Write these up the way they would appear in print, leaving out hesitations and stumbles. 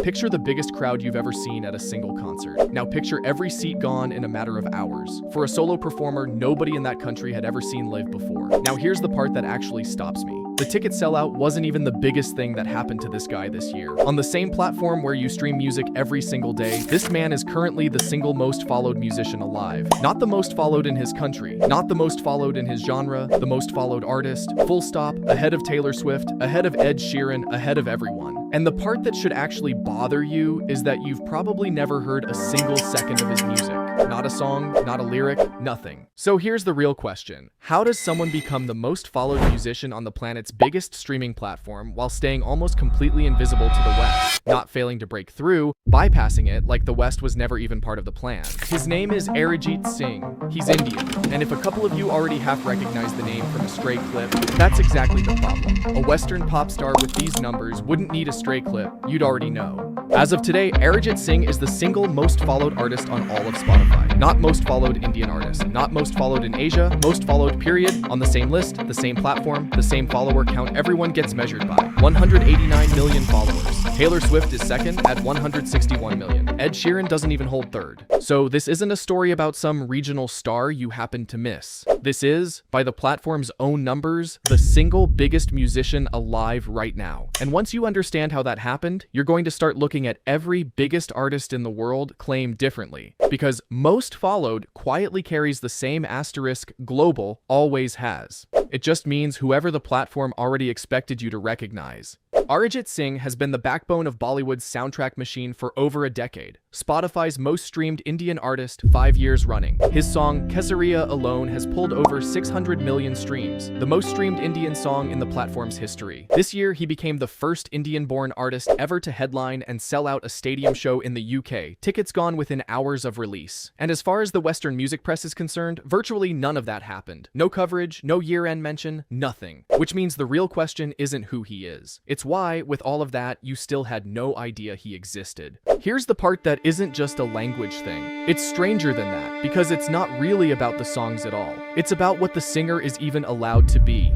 Picture the biggest crowd you've ever seen at a single concert. Now picture every seat gone in a matter of hours. For a solo performer, nobody in that country had ever seen live before. Now here's the part that actually stops me. The ticket sellout wasn't even the biggest thing that happened to this guy this year. On the same platform where you stream music every single day, this man is currently the single most followed musician alive. Not the most followed in his country, not the most followed in his genre, the most followed artist, full stop, ahead of Taylor Swift, ahead of Ed Sheeran, ahead of everyone. And the part that should actually bother you is that you've probably never heard a single second of his music. Not a song, not a lyric, nothing. So here's the real question. How does someone become the most followed musician on the planet's biggest streaming platform while staying almost completely invisible to the West, not failing to break through, bypassing it like the West was never even part of the plan? His name is Arijit Singh. He's Indian, and if a couple of you already half recognize the name from a Stray clip, that's exactly the problem. A Western pop star with these numbers wouldn't need a Stray clip, you'd already know. As of today, Arijit Singh is the single most followed artist on all of Spotify. Not most followed Indian artist, not most followed in Asia, most followed period, on the same list, the same platform, the same follower count everyone gets measured by. 189 million followers. Taylor Swift is second at 161 million. Ed Sheeran doesn't even hold third. So this isn't a story about some regional star you happen to miss. This is, by the platform's own numbers, the single biggest musician alive right now. And once you understand how that happened, you're going to start looking at every biggest artist in the world claimed differently. Because most followed quietly carries the same asterisk global always has. It just means whoever the platform already expected you to recognize. Arijit Singh has been the backbone of Bollywood's soundtrack machine for over a decade. Spotify's most streamed Indian artist 5 years running. His song Kesariya alone has pulled over 600 million streams, the most streamed Indian song in the platform's history. This year, he became the first Indian-born artist ever to headline and sell out a stadium show in the UK, tickets gone within hours of release. And as far as the Western music press is concerned, virtually none of that happened. No coverage, no year-end mention, nothing. Which means the real question isn't who he is. It's why, with all of that, you still had no idea he existed. Here's the part that isn't just a language thing. It's stranger than that, because it's not really about the songs at all. It's about what the singer is even allowed to be.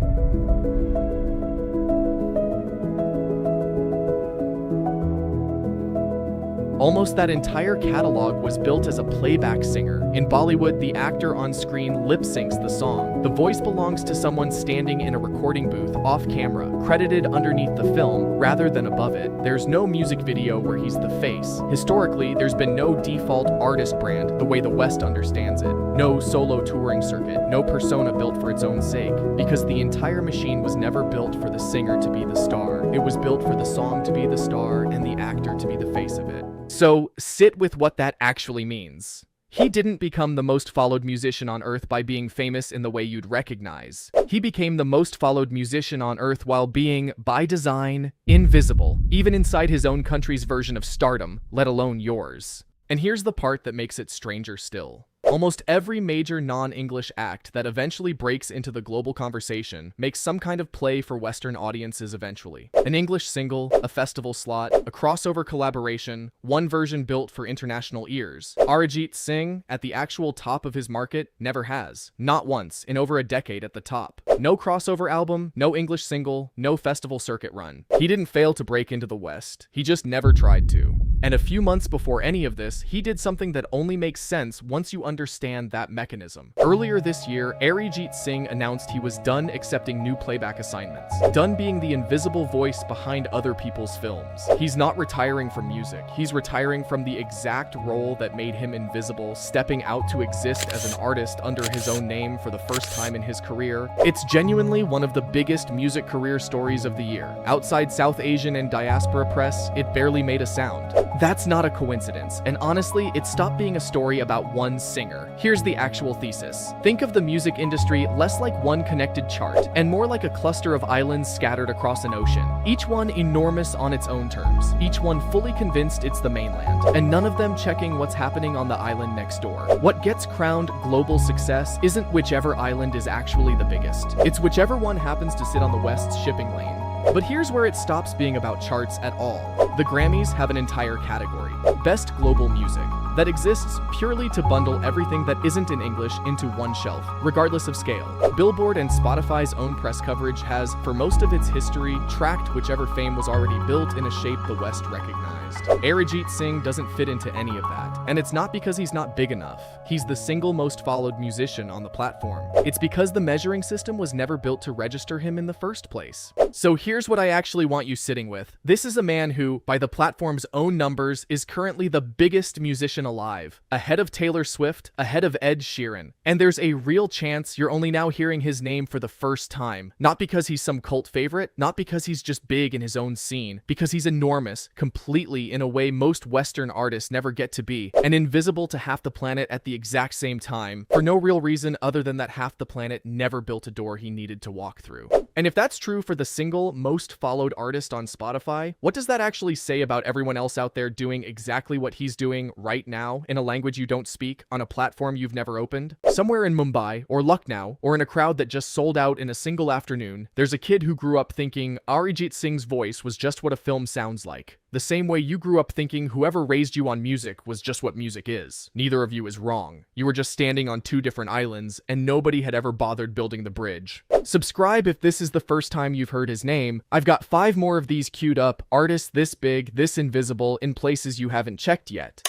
Almost that entire catalog was built as a playback singer. In Bollywood, the actor on screen lip-syncs the song. The voice belongs to someone standing in a recording booth, off-camera, credited underneath the film, rather than above it. There's no music video where he's the face. Historically, there's been no default artist brand, the way the West understands it. No solo touring circuit, no persona built for its own sake. Because the entire machine was never built for the singer to be the star. It was built for the song to be the star and the actor to be the face of it. So, sit with what that actually means. He didn't become the most followed musician on Earth by being famous in the way you'd recognize. He became the most followed musician on Earth while being, by design, invisible, even inside his own country's version of stardom, let alone yours. And here's the part that makes it stranger still. Almost every major non-English act that eventually breaks into the global conversation makes some kind of play for Western audiences eventually. An English single, a festival slot, a crossover collaboration, one version built for international ears. Arijit Singh, at the actual top of his market, never has. Not once, in over a decade at the top. No crossover album, no English single, no festival circuit run. He didn't fail to break into the West. He just never tried to. And a few months before any of this, he did something that only makes sense once you understand that mechanism. Earlier this year, Arijit Singh announced he was done accepting new playback assignments. Done being the invisible voice behind other people's films. He's not retiring from music. He's retiring from the exact role that made him invisible, stepping out to exist as an artist under his own name for the first time in his career. It's genuinely one of the biggest music career stories of the year. Outside South Asian and diaspora press, it barely made a sound. That's not a coincidence, and honestly, it stopped being a story about one singer. Here's the actual thesis. Think of the music industry less like one connected chart, and more like a cluster of islands scattered across an ocean. Each one enormous on its own terms, each one fully convinced it's the mainland, and none of them checking what's happening on the island next door. What gets crowned global success isn't whichever island is actually the biggest. It's whichever one happens to sit on the West's shipping lane. But here's where it stops being about charts at all. The Grammys have an entire category. Best Global Music. that exists purely to bundle everything that isn't in English into one shelf, regardless of scale. Billboard and Spotify's own press coverage has, for most of its history, tracked whichever fame was already built in a shape the West recognized. Arijit Singh doesn't fit into any of that, and it's not because he's not big enough. He's the single most followed musician on the platform. It's because the measuring system was never built to register him in the first place. So here's what I actually want you sitting with. This is a man who, by the platform's own numbers, is currently the biggest musician alive, ahead of Taylor Swift, ahead of Ed Sheeran. And there's a real chance you're only now hearing his name for the first time, not because he's some cult favorite, not because he's just big in his own scene, because he's enormous, completely in a way most Western artists never get to be, and invisible to half the planet at the exact same time, for no real reason other than that half the planet never built a door he needed to walk through. And if that's true for the single most followed artist on Spotify, what does that actually say about everyone else out there doing exactly what he's doing right now in a language you don't speak, on a platform you've never opened? Somewhere in Mumbai, or Lucknow, or in a crowd that just sold out in a single afternoon, there's a kid who grew up thinking Arijit Singh's voice was just what a film sounds like. The same way you grew up thinking whoever raised you on music was just what music is. Neither of you is wrong. You were just standing on two different islands, and nobody had ever bothered building the bridge. Subscribe if this is the first time you've heard his name. I've got 5 more of these queued up, artists this big, this invisible, in places you haven't checked yet.